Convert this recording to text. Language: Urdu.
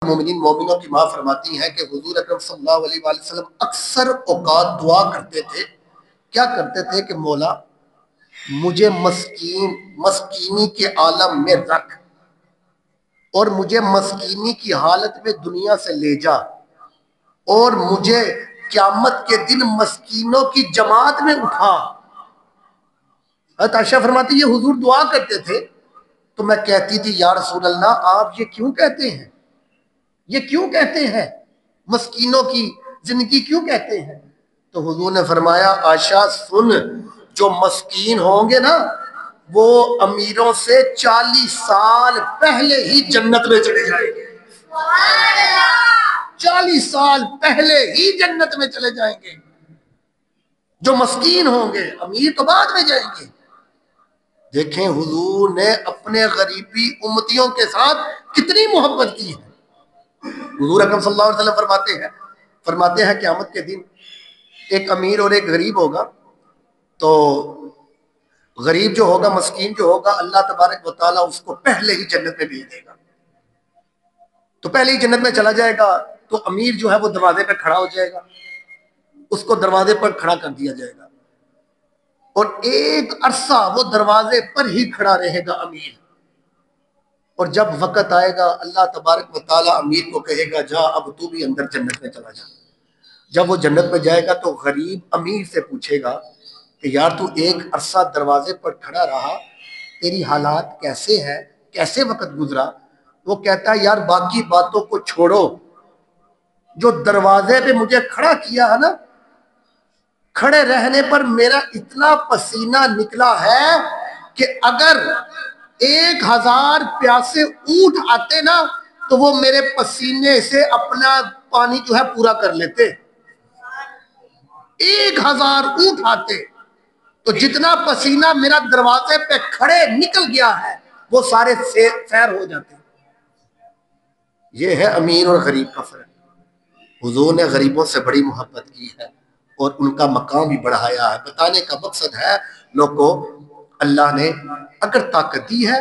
مومنین مومنوں کی ماں فرماتی ہیں کہ حضور اکرم صلی اللہ علیہ وآلہ وسلم اکثر اوقات دعا کرتے تھے. کیا کرتے تھے کہ مولا مجھے مسکینی کے عالم میں رکھ اور مجھے مسکینی کی حالت میں دنیا سے لے جا اور مجھے قیامت کے دن مسکینوں کی جماعت میں اٹھا. حضرت عائشہ فرماتی یہ حضور دعا کرتے تھے تو میں کہتی تھی یا رسول اللہ آپ یہ کیوں کہتے ہیں, یہ کیوں کہتے ہیں, مسکینوں کی زندگی کیوں کہتے ہیں؟ تو حضور نے فرمایا عائشہ سن, جو مسکین ہوں گے نا وہ امیروں سے 40 سال پہلے ہی جنت میں چلے جائیں گے. 40 سال پہلے ہی جنت میں چلے جائیں گے جو مسکین ہوں گے, امیر تو بعد میں جائیں گے. دیکھیں حضور نے اپنے غریبی امتیوں کے ساتھ کتنی محبت کی ہے. حضور اکرم صلی اللہ علیہ وسلم فرماتے ہیں قیامت کے دن ایک امیر اور ایک غریب ہوگا, تو غریب جو ہوگا, مسکین جو ہوگا, اللہ تبارک و تعالیٰ اس کو پہلے ہی جنت میں بھیج دے گا. تو پہلے ہی جنت میں چلا جائے گا تو امیر جو ہے وہ دروازے پہ کھڑا ہو جائے گا, اس کو دروازے پر کھڑا کر دیا جائے گا اور ایک عرصہ وہ دروازے پر ہی کھڑا رہے گا امیر. اور جب وقت آئے گا اللہ تبارک و تعالیٰ امیر کو کہے گا جا اب تو بھی اندر جنت میں چلا جا. جب وہ جنت میں جائے گا تو غریب امیر سے پوچھے گا کہ یار تو ایک عرصہ دروازے پر کھڑا رہا, تیری حالات کیسے ہیں, کیسے وقت گزرا؟ وہ کہتا ہے یار باقی باتوں کو چھوڑو, جو دروازے پہ مجھے کھڑا کیا ہے نا, کھڑے رہنے پر میرا اتنا پسینہ نکلا ہے کہ اگر 1000 پیاسے اونٹ آتے نا تو وہ میرے پسینے سے اپنا پانی جو ہے پورا کر لیتے. 1000 اونٹ آتے تو جتنا پسینہ میرا دروازے پہ کھڑے نکل گیا ہے وہ سارے سیر ہو جاتے. یہ ہے امیر اور غریب کا فرق. حضور نے غریبوں سے بڑی محبت کی ہے اور ان کا مقام بھی بڑھایا ہے. بتانے کا مقصد ہے لوگوں, اللہ نے اگر طاقت دی ہے